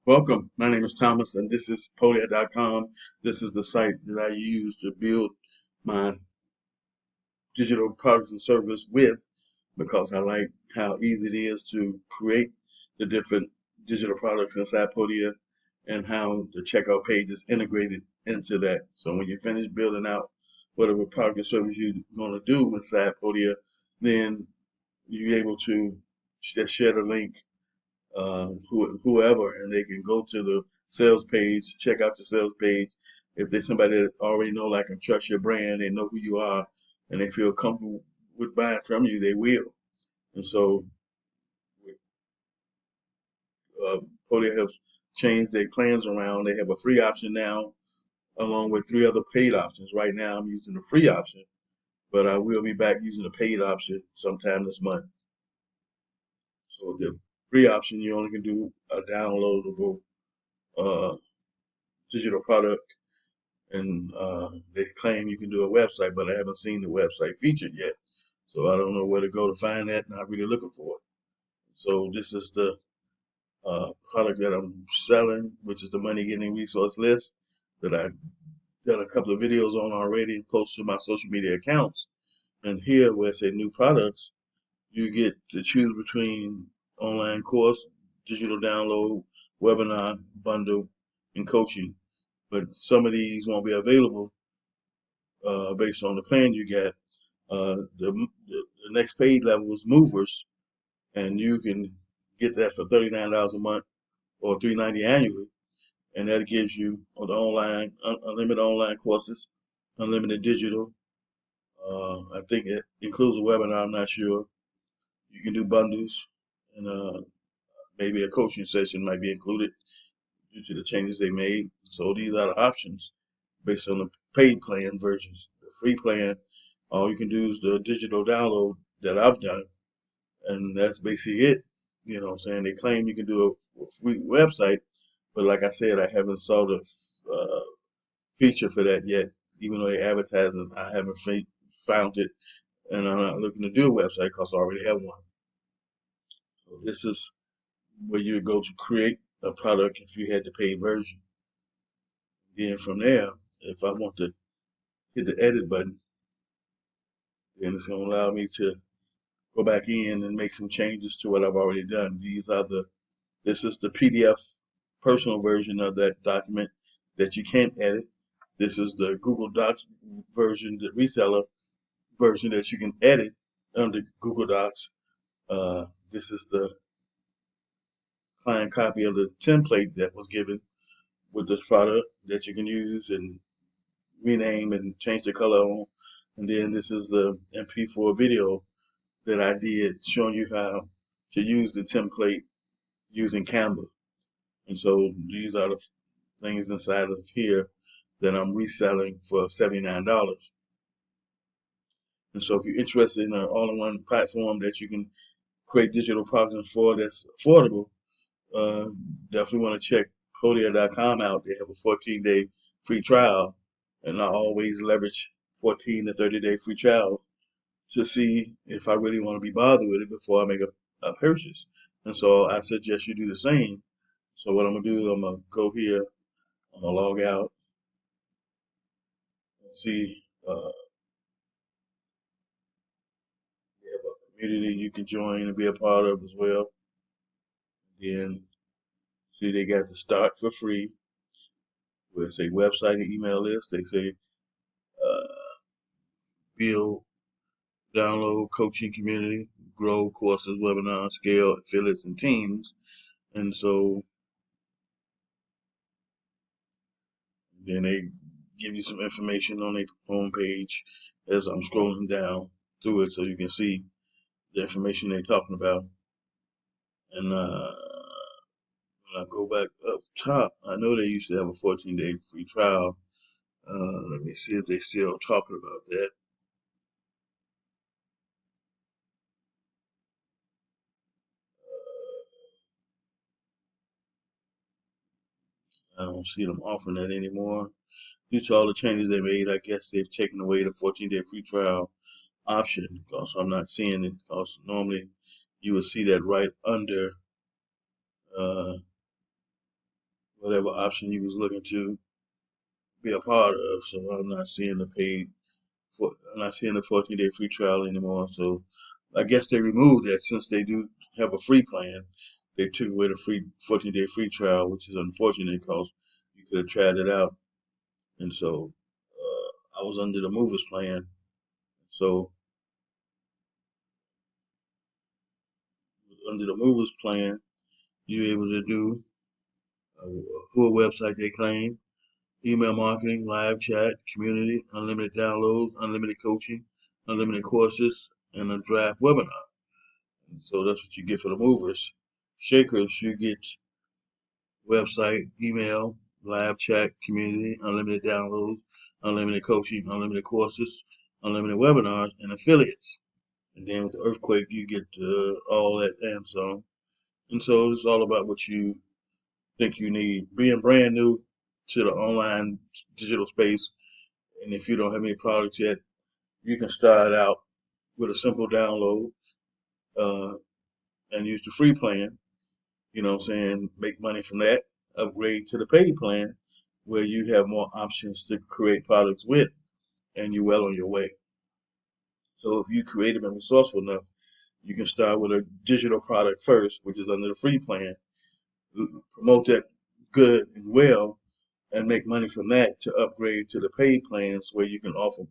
Welcome. My name is Thomas, and this is Podia.com. This is the site that I use to build my digital products and service with because I like how easy it is to create the different digital products inside Podia and how the checkout page is integrated into that. So when you finish building out whatever product or service you're going to do inside Podia, then you're able to just share the link whoever, and they can go to the sales page, check out the sales page. If there's somebody that already know, like, and trust your brand, they know who you are, and they feel comfortable with buying from you, they will. And so, uh, Podia has changed their plans around. They have a free option now, along with three other paid options. Right now, I'm using the free option, but I will be back using the paid option sometime this month. So the free option, you only can do a downloadable uh, digital product, and they claim you can do a website, but I haven't seen the website featured yet. So I don't know where to go to find that. Not really looking for it. So this is the product that I'm selling, which is the money getting resource list that I've done a couple of videos on already and posted to my social media accounts. And here, where it says new products, you get to choose between online course, digital download, webinar, bundle, and coaching. But some of these won't be available based on the plan you get. The next paid level is movers, and you can get that for $39 a month or $390 annually, and that gives you the online unlimited online courses, unlimited digital. I think it includes a webinar. I'm not sure. You can do bundles, and maybe a coaching session might be included due to the changes they made. So these are the options based on the paid plan versions. The free plan, all you can do is the digital download that I've done, and that's basically it. You know what I'm saying? They claim you can do a free website, but like I said, I haven't saw the uh, feature for that yet. Even though they advertise it, I haven't found it, and I'm not looking to do a website because I already have one. So this is where you would go to create a product if you had the paid version. Then from there, if I want to hit the edit button, then it's going to allow me to go back in and make some changes to what I've already done. This is the PDF personal version of that document that you can't edit. This is the Google Docs version, the reseller version that you can edit under Google Docs. This is the client copy of the template that was given with this product that you can use and rename and change the color on. And then this is the MP4 video that I did showing you how to use the template using Canva. And so these are the things inside of here that I'm reselling for $79. And so if you're interested in an all-in-one platform that you can create digital products for that's affordable, uh, definitely want to check Podia.com out. They have a 14-day free trial, and I always leverage 14 to 30-day free trials to see if I really want to be bothered with it before I make a purchase. And so I suggest you do the same. So what I'm gonna do is I'm gonna go here, I'm gonna log out and see we have a community you can join and be a part of as well. Then see they got the start for free. Where it say website and email list. They say uh, build, download, coaching community, grow courses, webinars, scale, affiliates, and teams. And so then they give you some information on their homepage as I'm scrolling down through it so you can see the information they're talking about. And when I go back up top, I know they used to have a 14-day free trial. Let me see if they're still talking about that. I don't see them offering that anymore. Due to all the changes they made, I guess they've taken away the 14-day free trial option because I'm not seeing it because normally you would see that right under uh, whatever option you was looking to be a part of. So I'm not seeing the paid, I'm not seeing the 14-day free trial anymore. So I guess they removed that since they do have a free plan. They took away the free 14-day free trial, which is unfortunate because you could have tried it out. And so I was under the movers plan. So under the movers plan, you're able to do a full website they claim, email marketing, live chat, community, unlimited downloads, unlimited coaching, unlimited courses, and a draft webinar. And so that's what you get for the movers. Shakers, you get website, email, live chat, community, unlimited downloads, unlimited coaching, unlimited courses, unlimited webinars, and affiliates. And then with the earthquake, you get all that and some. And so it's all about what you think you need. Being brand new to the online digital space, and if you don't have any products yet, you can start out with a simple download uh, and use the free plan. You know what I'm saying? Make money from that. Upgrade to the paid plan where you have more options to create products with, and you're well on your way. So if you're creative and resourceful enough, you can start with a digital product first, which is under the free plan, promote that good and well, and make money from that to upgrade to the paid plans where you can offer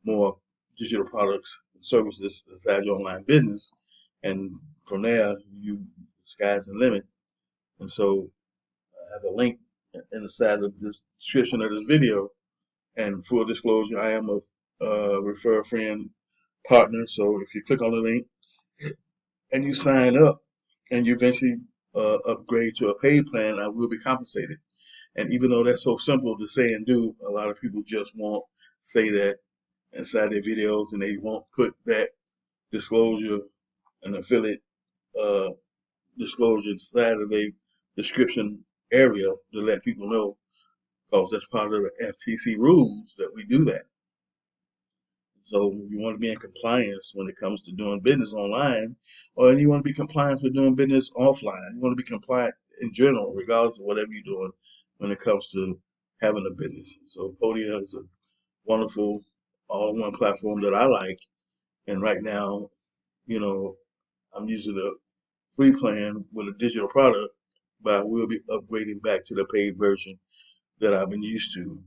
more digital products and services inside your online business. And from there, sky's the limit. And so I have a link in the side of this description of this video. And full disclosure, I am a refer a friend partner. So if you click on the link and you sign up and you eventually upgrade to a paid plan, I will be compensated. And even though that's so simple to say and do, a lot of people just won't say that inside their videos, and they won't put that disclosure and affiliate uh, disclosure inside of a description area to let people know, because that's part of the FTC rules that we do that. So you want to be in compliance when it comes to doing business online, or you want to be compliant with doing business offline. You want to be compliant in general, regardless of whatever you're doing when it comes to having a business. So Podia is a wonderful all-in-one platform that I like. And right now, you know, I'm using a free plan with a digital product, but I will be upgrading back to the paid version that I've been used to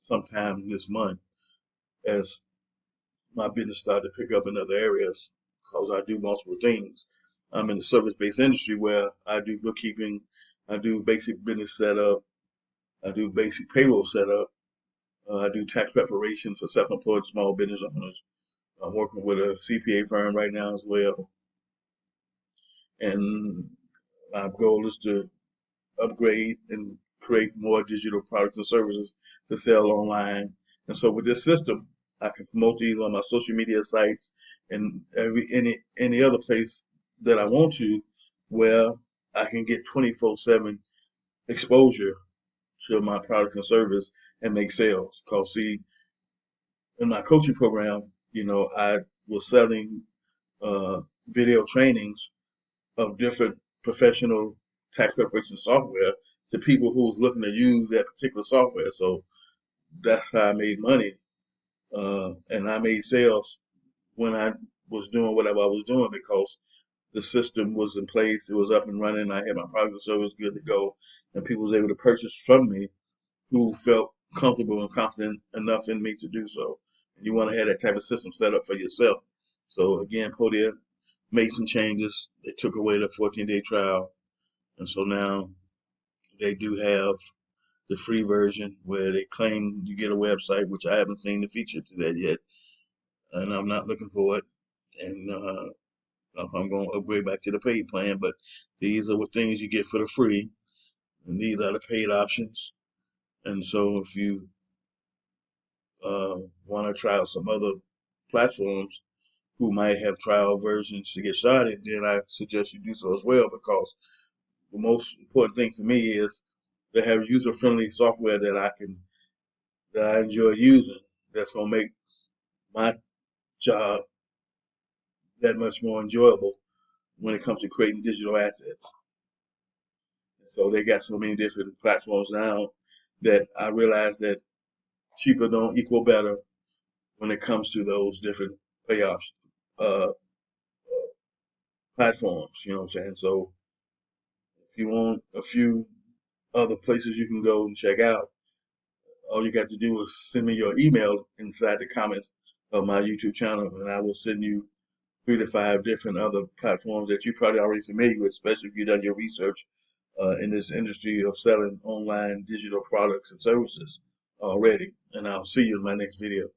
sometime this month as my business started to pick up in other areas because I do multiple things. I'm in the service-based industry where I do bookkeeping, I do basic business setup, I do basic payroll setup, I do tax preparation for self-employed small business owners. I'm working with a CPA firm right now as well, and my goal is to upgrade and create more digital products and services to sell online. And so with this system, I can promote these on my social media sites and any other place that I want to, where I can get 24/7 exposure to my products and service and make sales. Cause see, in my coaching program, I was selling video trainings of different professional tax preparation software to people who was looking to use that particular software. So that's how I made money. And I made sales when I was doing whatever I was doing because the system was in place. It was up and running. I had my product and service good to go, and people was able to purchase from me who felt comfortable and confident enough in me to do so. And you want to have that type of system set up for yourself. So again, Podia made some changes. They took away the 14-day trial. And so now they do have the free version where they claim you get a website, which I haven't seen the feature to that yet. And I'm not looking for it. And if I'm going to upgrade back to the paid plan, but these are what things you get for the free. And these are the paid options. And so if you want to try out some other platforms who might have trial versions to get started, then I suggest you do so as well, because the most important thing for me is to have user-friendly software that I enjoy using. That's gonna make my job that much more enjoyable when it comes to creating digital assets. So they got so many different platforms now that I realize that cheaper don't equal better when it comes to those different payoffs uh, platforms. You know what I'm saying? So if you want a few other places you can go and check out, all you got to do is send me your email inside the comments of my YouTube channel, and I will send you 3 to 5 different other platforms that you're probably already familiar with, especially if you've done your research in this industry of selling online digital products and services already. And I'll see you in my next video.